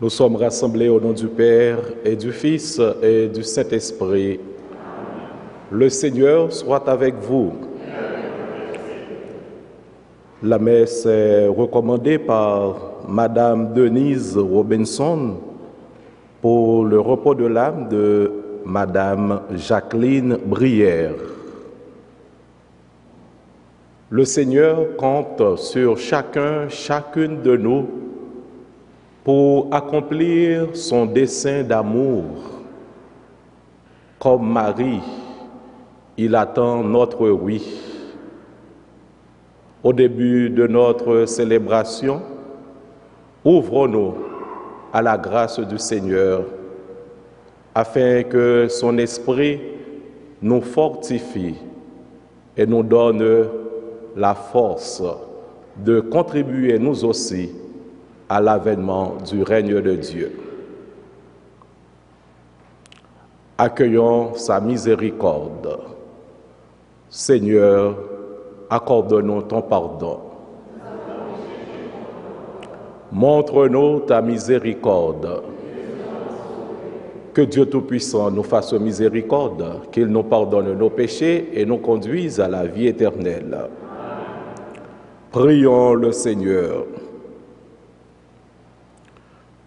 Nous sommes rassemblés au nom du Père et du Fils et du Saint-Esprit. Le Seigneur soit avec vous. La messe est recommandée par Madame Denise Robinson pour le repos de l'âme de Madame Jacqueline Brière. Le Seigneur compte sur chacune de nous pour accomplir son dessein d'amour. Comme Marie, il attend notre oui. Au début de notre célébration, ouvrons-nous à la grâce du Seigneur afin que son esprit nous fortifie et nous donne la force de contribuer nous aussi à l'avènement du règne de Dieu. Accueillons sa miséricorde. Seigneur, accorde-nous ton pardon. Montre-nous ta miséricorde. Que Dieu Tout-Puissant nous fasse miséricorde, qu'il nous pardonne nos péchés et nous conduise à la vie éternelle. Prions le Seigneur.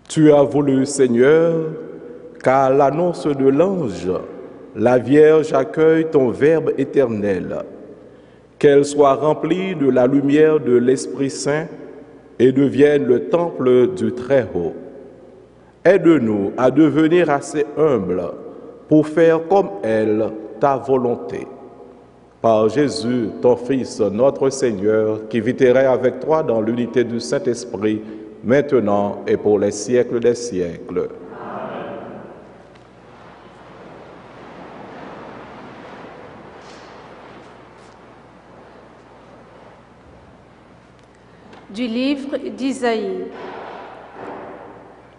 Tu as voulu, Seigneur, qu'à l'annonce de l'ange, la Vierge accueille ton Verbe éternel, qu'elle soit remplie de la lumière de l'Esprit Saint et devienne le temple du Très-Haut. Aide-nous à devenir assez humbles pour faire comme elle ta volonté. Par Jésus, ton Fils, notre Seigneur, qui vit et règne avec toi dans l'unité du Saint-Esprit, maintenant et pour les siècles des siècles. Amen. Du livre d'Isaïe.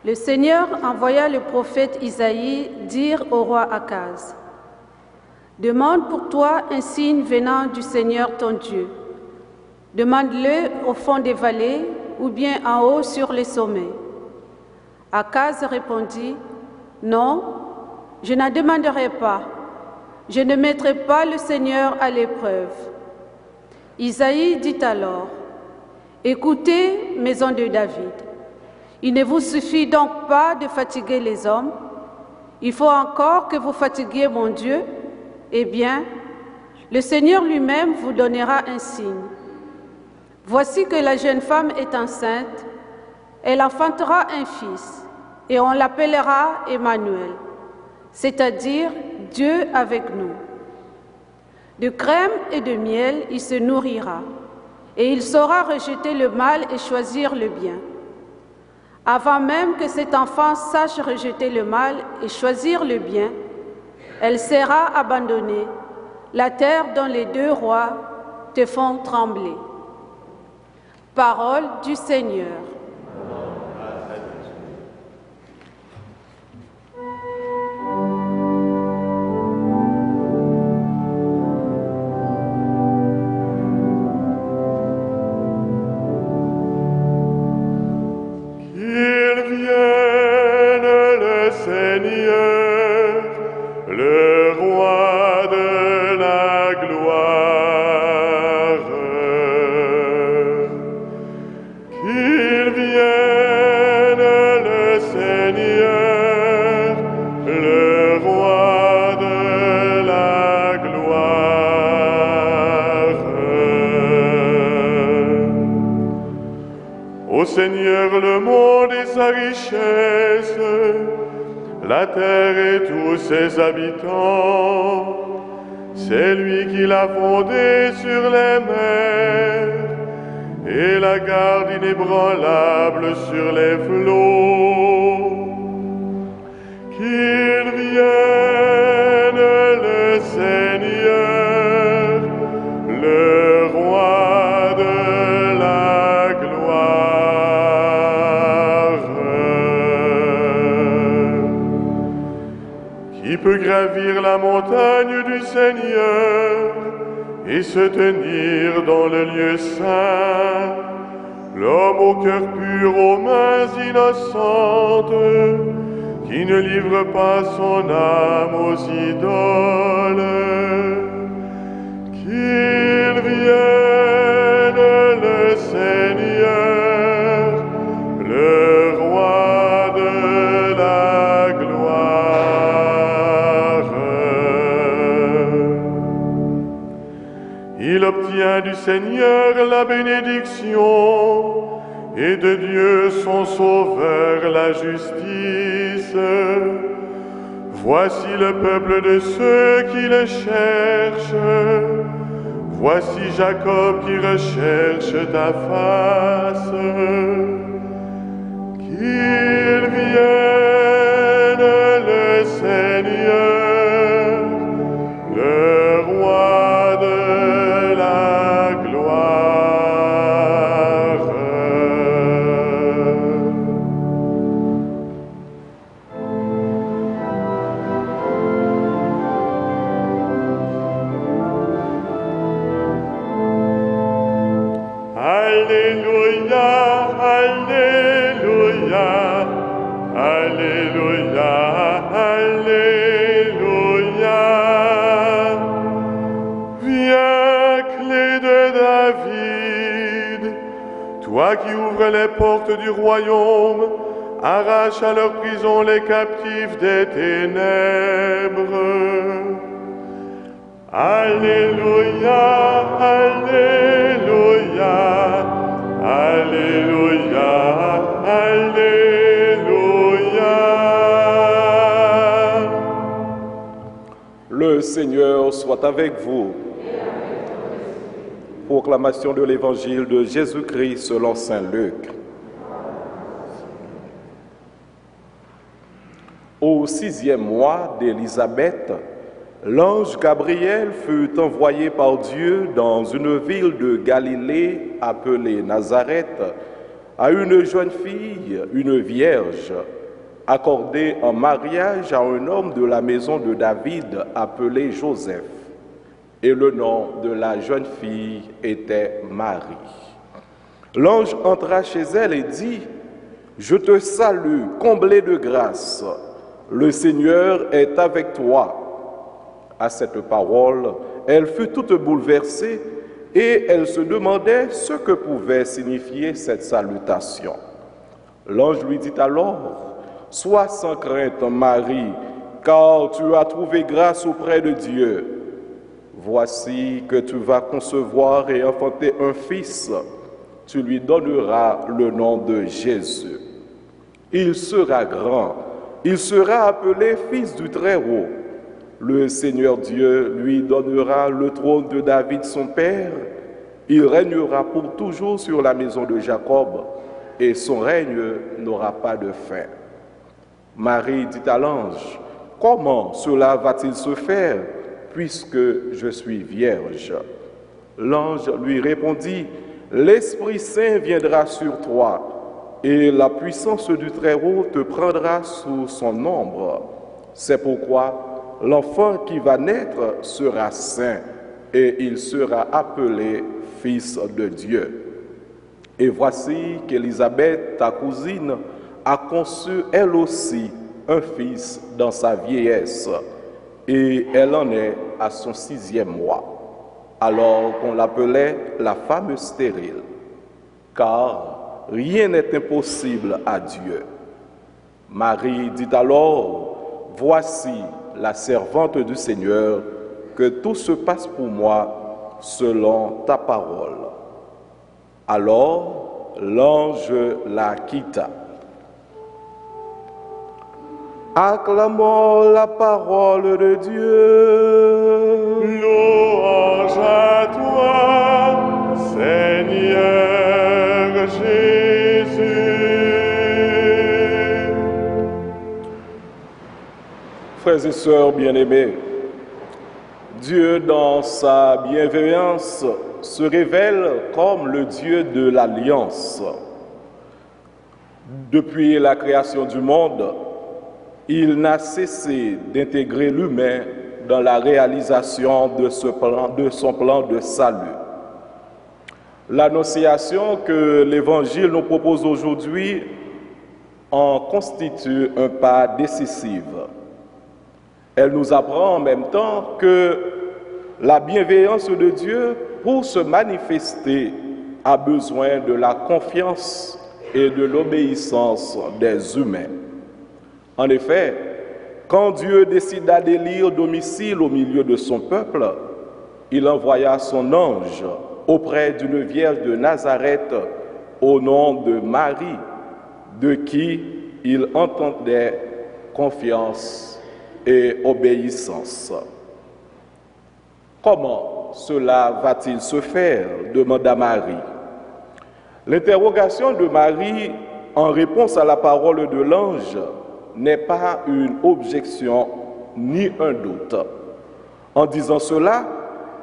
Le Seigneur envoya le prophète Isaïe dire au roi Akaz: « Demande pour toi un signe venant du Seigneur ton Dieu. Demande-le au fond des vallées ou bien en haut sur les sommets. » Akaz répondit: « Non, je n'en demanderai pas. Je ne mettrai pas le Seigneur à l'épreuve. » Isaïe dit alors: « Écoutez, maison de David. Il ne vous suffit donc pas de fatiguer les hommes. Il faut encore que vous fatiguiez mon Dieu. Eh bien, le Seigneur lui-même vous donnera un signe. Voici que la jeune femme est enceinte, elle enfantera un fils, et on l'appellera Emmanuel, c'est-à-dire Dieu avec nous. De crème et de miel, il se nourrira, et il saura rejeter le mal et choisir le bien. Avant même que cet enfant sache rejeter le mal et choisir le bien, elle sera abandonnée, la terre dont les deux rois te font trembler. » Parole du Seigneur. Seigneur le monde et sa richesse, la terre et tous ses habitants. C'est lui qui l'a fondée sur les mers et la garde inébranlable sur les flots. Qu'il vienne le Seigneur, le roi de la gloire. Qui peut gravir la montagne du Seigneur et se tenir dans le lieu saint? l'homme au cœur pur, aux mains innocentes, qui ne livre pas son âme aux idoles. Qu'il vienne le Seigneur, le roi de la gloire. Il obtient du Seigneur la bénédiction et de Dieu son Sauveur la justice. Voici le peuple de ceux qui le cherchent. Voici Jacob qui recherche ta face. Qu'il vienne le Seigneur, le roi de la gloire. Alléluia, Alléluia, Alléluia, Alléluia. Viens, clé de David, toi qui ouvres les portes du royaume, arrache à leur prison les captifs des ténèbres. Alléluia, Alléluia, Alléluia, Alléluia. Le Seigneur soit avec vous. Proclamation de l'Évangile de Jésus-Christ selon saint Luc. Au 6e mois d'Élisabeth, l'ange Gabriel fut envoyé par Dieu dans une ville de Galilée appelée Nazareth à une jeune fille, une vierge, accordée en mariage à un homme de la maison de David appelé Joseph. Et le nom de la jeune fille était Marie. L'ange entra chez elle et dit : « Je te salue, comblée de grâce, le Seigneur est avec toi. » À cette parole, elle fut toute bouleversée et elle se demandait ce que pouvait signifier cette salutation. L'ange lui dit alors : « Sois sans crainte, Marie, car tu as trouvé grâce auprès de Dieu. Voici que tu vas concevoir et enfanter un fils. Tu lui donneras le nom de Jésus. Il sera grand, il sera appelé Fils du Très-Haut. Le Seigneur Dieu lui donnera le trône de David son père. Il régnera pour toujours sur la maison de Jacob, et son règne n'aura pas de fin. » Marie dit à l'ange : « Comment cela va-t-il se faire, puisque je suis vierge ?» L'ange lui répondit : « L'Esprit Saint viendra sur toi, et la puissance du Très-Haut te prendra sous son ombre. C'est pourquoi l'enfant qui va naître sera saint, et il sera appelé Fils de Dieu. Et voici qu'Élisabeth, ta cousine, a conçu elle aussi un fils dans sa vieillesse, et elle en est à son 6e mois, alors qu'on l'appelait la femme stérile, car rien n'est impossible à Dieu. Marie dit alors : « Voici la servante du Seigneur, que tout se passe pour moi selon ta parole. » Alors l'ange la quitta. Acclamons la parole de Dieu. Louange à toi, Seigneur Jésus. Frères et sœurs bien-aimés, Dieu, dans sa bienveillance, se révèle comme le Dieu de l'alliance. Depuis la création du monde, il n'a cessé d'intégrer l'humain dans la réalisation de son plan de salut. L'annonciation que l'Évangile nous propose aujourd'hui en constitue un pas décisif. Elle nous apprend en même temps que la bienveillance de Dieu, pour se manifester, a besoin de la confiance et de l'obéissance des humains. En effet, quand Dieu décida d'élire domicile au milieu de son peuple, il envoya son ange auprès d'une vierge de Nazareth au nom de Marie, de qui il entendait confiance et obéissance. Comment cela va-t-il se faire? Demanda Marie. L'interrogation de Marie en réponse à la parole de l'ange n'est pas une objection ni un doute. En disant cela,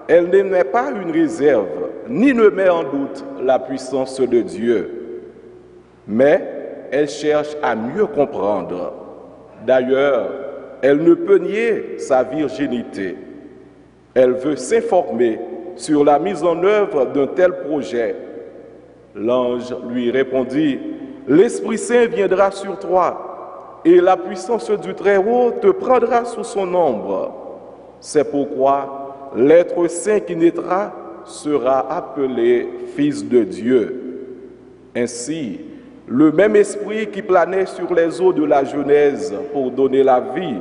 elle n'émet pas une réserve, ni ne met en doute la puissance de Dieu, mais elle cherche à mieux comprendre. D'ailleurs, elle ne peut nier sa virginité. Elle veut s'informer sur la mise en œuvre d'un tel projet. L'ange lui répondit, « L'Esprit Saint viendra sur toi, et la puissance du Très-Haut te prendra sous son ombre. C'est pourquoi l'être saint qui naîtra sera appelé Fils de Dieu. » Ainsi, le même esprit qui planait sur les eaux de la Genèse pour donner la vie,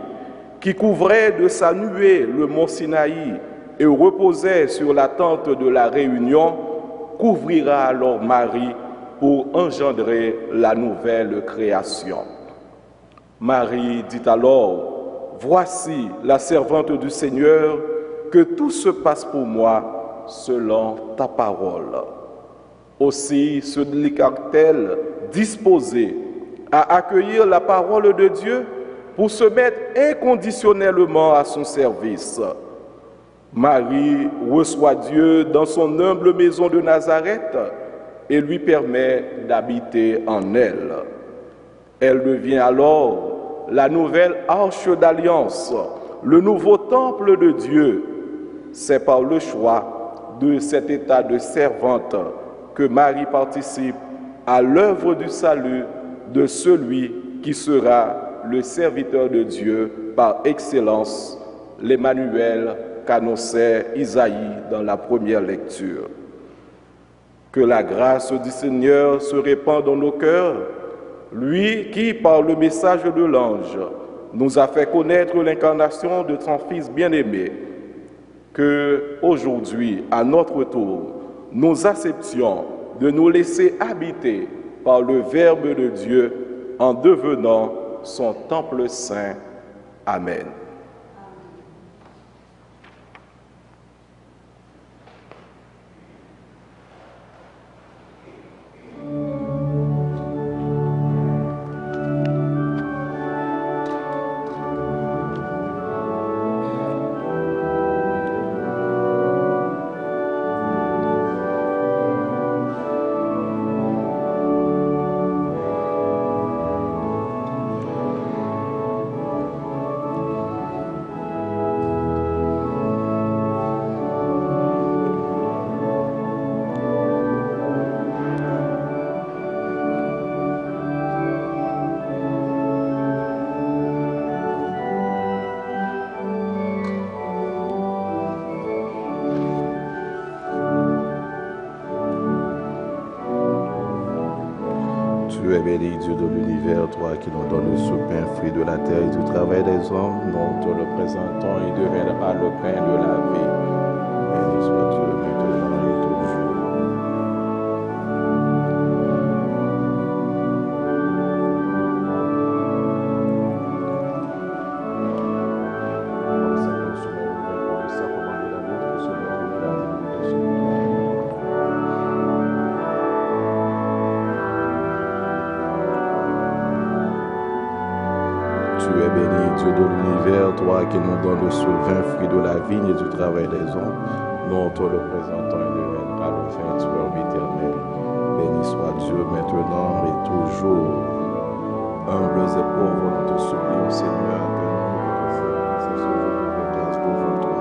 qui couvrait de sa nuée le mont Sinaï et reposait sur la tente de la réunion, couvrira alors Marie pour engendrer la nouvelle création. Marie dit alors, « Voici la servante du Seigneur, que tout se passe pour moi selon ta parole. » Aussi se déclare-t-elle disposée à accueillir la parole de Dieu pour se mettre inconditionnellement à son service. Marie reçoit Dieu dans son humble maison de Nazareth et lui permet d'habiter en elle. Elle devient alors la nouvelle arche d'alliance, le nouveau temple de Dieu. C'est par le choix de cet état de servante que Marie participe à l'œuvre du salut de celui qui sera le serviteur de Dieu par excellence, l'Emmanuel qu'annonçait Isaïe dans la première lecture. Que la grâce du Seigneur se répande dans nos cœurs, lui qui, par le message de l'ange, nous a fait connaître l'incarnation de son Fils bien-aimé, que aujourd'hui, à notre tour, nous acceptions de nous laisser habiter par le Verbe de Dieu en devenant son temple saint. Amen. Tu es béni, Dieu de l'univers, toi qui nous donnes ce pain, fruit de la terre et du travail des hommes. Nous te le présentons, il deviendra le pain de la vie. Béni soit Dieu maintenant et toujours. Tu es béni, Dieu de l'univers, toi qui nous donnes ce vin, fruit de la vigne et du travail des hommes. Nous te le présentons et deviendra le vin du verbe éternel. Béni soit Dieu maintenant et toujours. Humbles et pauvres, nous te supplions, Seigneur, que nous grâce devant toi.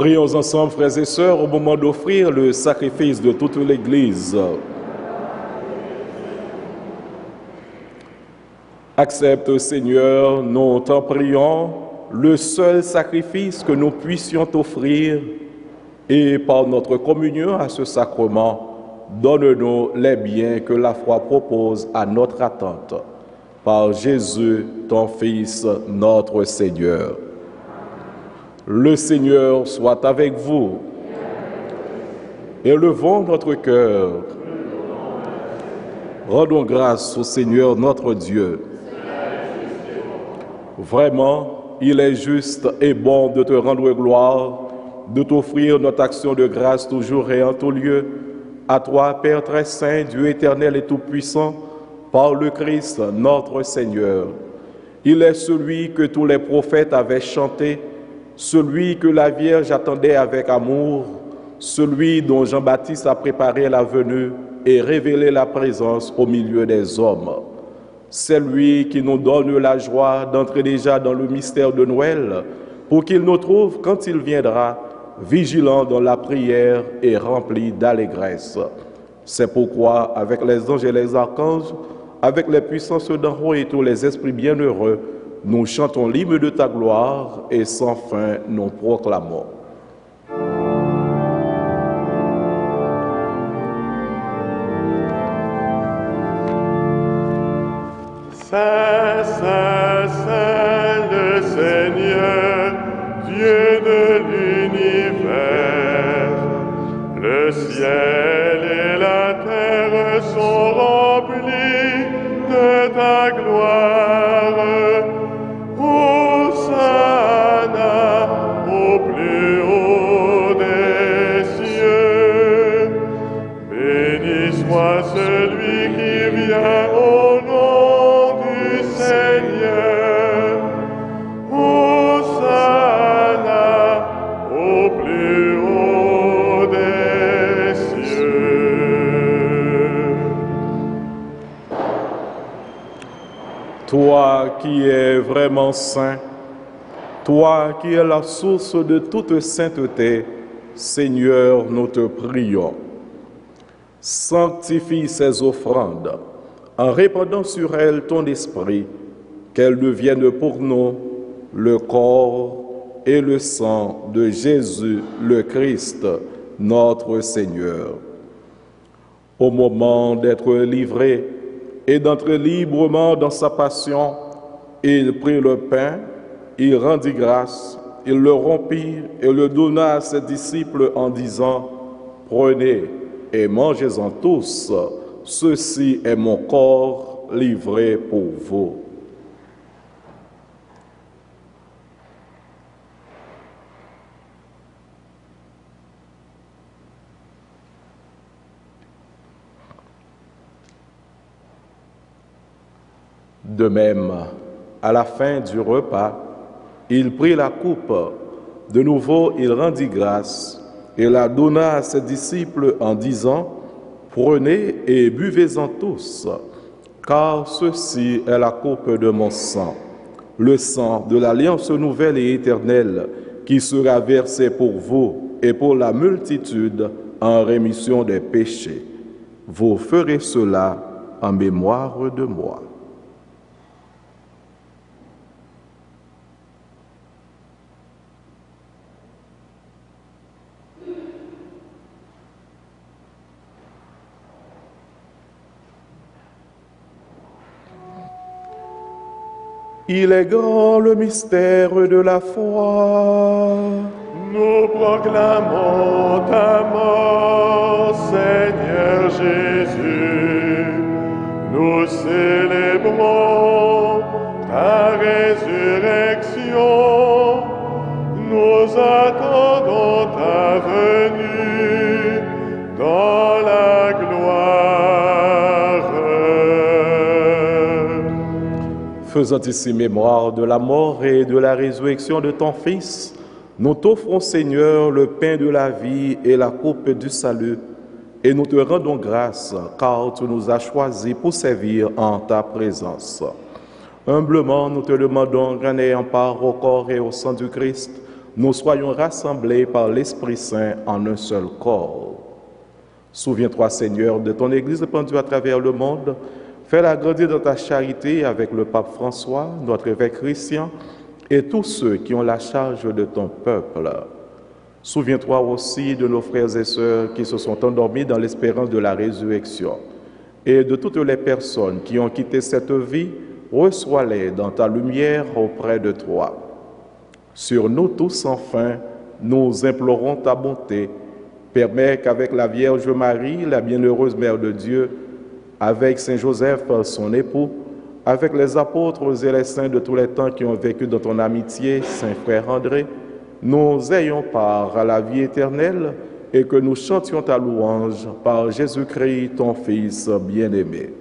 Prions ensemble, frères et sœurs, au moment d'offrir le sacrifice de toute l'Église. Accepte, Seigneur, nous t'en prions, le seul sacrifice que nous puissions t'offrir, et par notre communion à ce sacrement, donne-nous les biens que la foi propose à notre attente. Par Jésus, ton Fils, notre Seigneur. Le Seigneur soit avec vous. Élevons notre cœur. Rendons grâce au Seigneur notre Dieu. Vraiment, il est juste et bon de te rendre gloire, de t'offrir notre action de grâce toujours et en tout lieu. À toi, Père très saint, Dieu éternel et tout-puissant, par le Christ, notre Seigneur. Il est celui que tous les prophètes avaient chanté, celui que la Vierge attendait avec amour, celui dont Jean-Baptiste a préparé la venue et révélé la présence au milieu des hommes. C'est lui qui nous donne la joie d'entrer déjà dans le mystère de Noël, pour qu'il nous trouve, quand il viendra, vigilants dans la prière et remplis d'allégresse. C'est pourquoi, avec les anges et les archanges, avec les puissances d'en haut et tous les esprits bienheureux, nous chantons l'hymne de ta gloire et sans fin nous proclamons. Saint, Saint, Saint, le Seigneur, Dieu de l'univers, le ciel et la terre sont remplis de ta gloire. Hosanna au plus haut des cieux. Béni soit celui qui vient au nom du Seigneur. Hosanna au plus haut des cieux. Toi qui es vraiment saint, toi qui es la source de toute sainteté, Seigneur, nous te prions. Sanctifie ces offrandes en répandant sur elles ton esprit, qu'elles deviennent pour nous le corps et le sang de Jésus le Christ, notre Seigneur. Au moment d'être livré et d'entrer librement dans sa passion, il prit le pain, il rendit grâce, il le rompit et le donna à ses disciples en disant « Prenez et mangez-en tous, ceci est mon corps livré pour vous. » De même, à la fin du repas, il prit la coupe. De nouveau, il rendit grâce et la donna à ses disciples en disant « Prenez et buvez-en tous, car ceci est la coupe de mon sang, le sang de l'alliance nouvelle et éternelle qui sera versé pour vous et pour la multitude en rémission des péchés. Vous ferez cela en mémoire de moi. » Il est grand le mystère de la foi. Nous proclamons ta mort, Seigneur Jésus. Nous célébrons ta résurrection. Nous attendons ta venue dans la gloire. Faisant ici mémoire de la mort et de la résurrection de ton Fils, nous t'offrons, Seigneur, le pain de la vie et la coupe du salut, et nous te rendons grâce, car tu nous as choisis pour servir en ta présence. Humblement, nous te demandons qu'en ayant part au corps et au sang du Christ, nous soyons rassemblés par l'Esprit Saint en un seul corps. Souviens-toi, Seigneur, de ton Église répandue à travers le monde. Fais-la grandir dans ta charité avec le pape François, notre évêque Christian, et tous ceux qui ont la charge de ton peuple. Souviens-toi aussi de nos frères et sœurs qui se sont endormis dans l'espérance de la résurrection. Et de toutes les personnes qui ont quitté cette vie, reçois-les dans ta lumière auprès de toi. Sur nous tous, enfin, nous implorons ta bonté. Permets qu'avec la Vierge Marie, la bienheureuse Mère de Dieu, avec Saint Joseph, son époux, avec les apôtres et les saints de tous les temps qui ont vécu dans ton amitié, Saint Frère André, nous ayons part à la vie éternelle et que nous chantions ta louange par Jésus-Christ, ton Fils bien-aimé.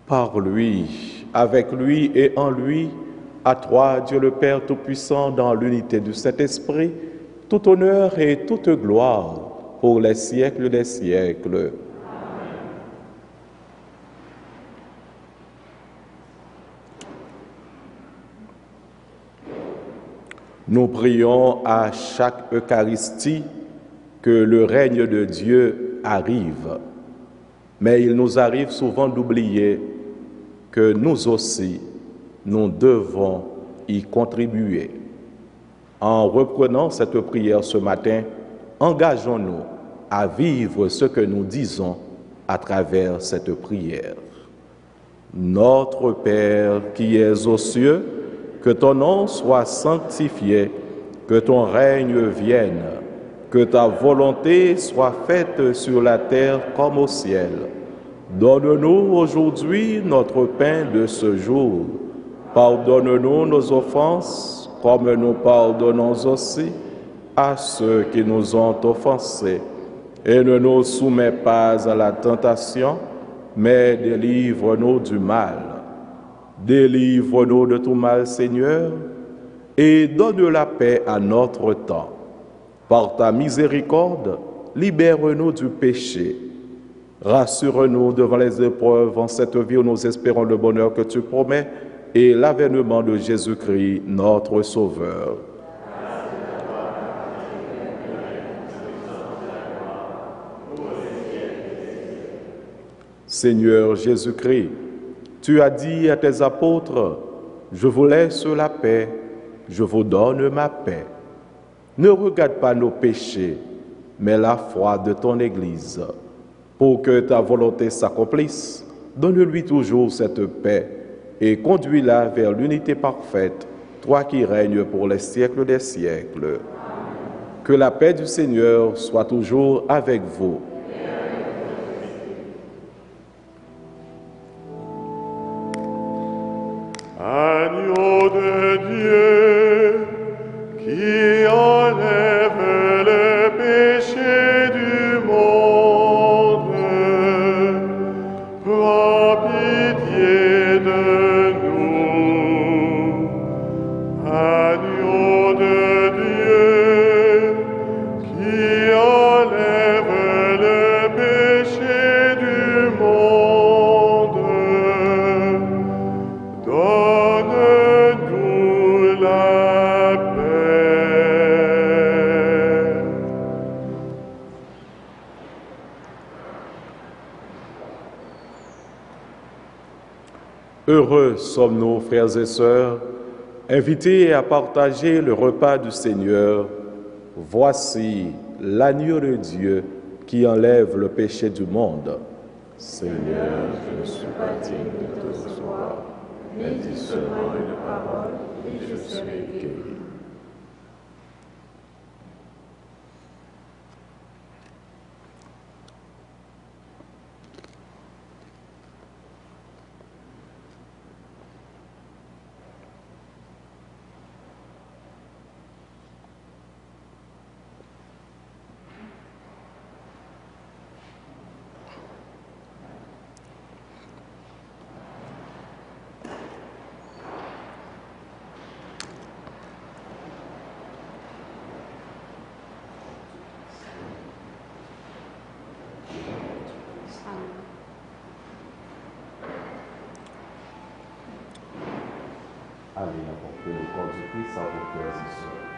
Par lui, avec lui et en lui, à toi, Dieu le Père Tout-Puissant, dans l'unité du Saint-Esprit, tout honneur et toute gloire pour les siècles des siècles. Nous prions à chaque Eucharistie que le règne de Dieu arrive. Mais il nous arrive souvent d'oublier que nous aussi, nous devons y contribuer. En reprenant cette prière ce matin, engageons-nous à vivre ce que nous disons à travers cette prière. Notre Père qui es aux cieux, que ton nom soit sanctifié, que ton règne vienne, que ta volonté soit faite sur la terre comme au ciel. Donne-nous aujourd'hui notre pain de ce jour. Pardonne-nous nos offenses, comme nous pardonnons aussi à ceux qui nous ont offensés. Et ne nous soumets pas à la tentation, mais délivre-nous du mal. Délivre-nous de tout mal, Seigneur, et donne la paix à notre temps. Par ta miséricorde, libère-nous du péché. Rassure-nous devant les épreuves en cette vie où nous espérons le bonheur que tu promets et l'avènement de Jésus-Christ, notre Sauveur. Seigneur Jésus-Christ, tu as dit à tes apôtres, « Je vous laisse la paix, je vous donne ma paix. » Ne regarde pas nos péchés, mais la foi de ton Église. Pour que ta volonté s'accomplisse, donne-lui toujours cette paix et conduis-la vers l'unité parfaite, toi qui règnes pour les siècles des siècles. Que la paix du Seigneur soit toujours avec vous. Agneau de Dieu, qui enlève le péché du monde, prends pitié de nous. Agneau de Dieu, qui enlève le péché du monde, donne-nous la paix. Heureux sommes-nous, frères et sœurs, invités à partager le repas du Seigneur. Voici l'agneau de Dieu qui enlève le péché du monde. Seigneur, je ne suis pas digne de te recevoir, mais dis seulement une parole et je serai guéri. que le corps du Christ à vos frères et sœurs.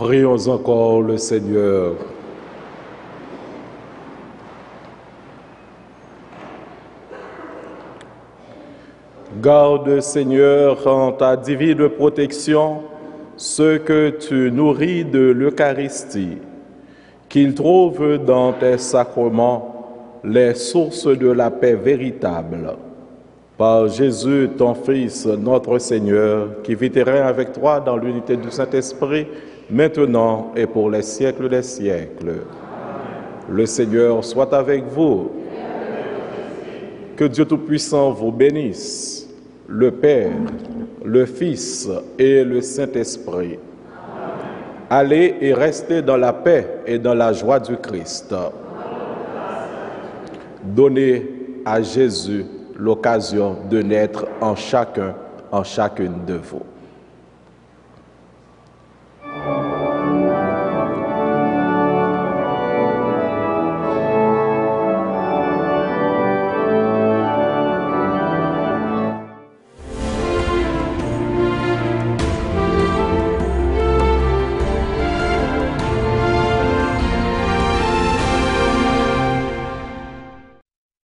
Prions encore le Seigneur. Garde, Seigneur, en ta divine protection, ceux que tu nourris de l'Eucharistie, qu'ils trouvent dans tes sacrements les sources de la paix véritable. Par Jésus, ton Fils, notre Seigneur, qui vit et règne avec toi dans l'unité du Saint-Esprit, maintenant et pour les siècles des siècles. Amen. Le Seigneur soit avec vous. Que Dieu Tout-Puissant vous bénisse, le Père, le Fils et le Saint-Esprit. Allez et restez dans la paix et dans la joie du Christ. Donnez à Jésus l'occasion de naître en chacun, en chacune de vous.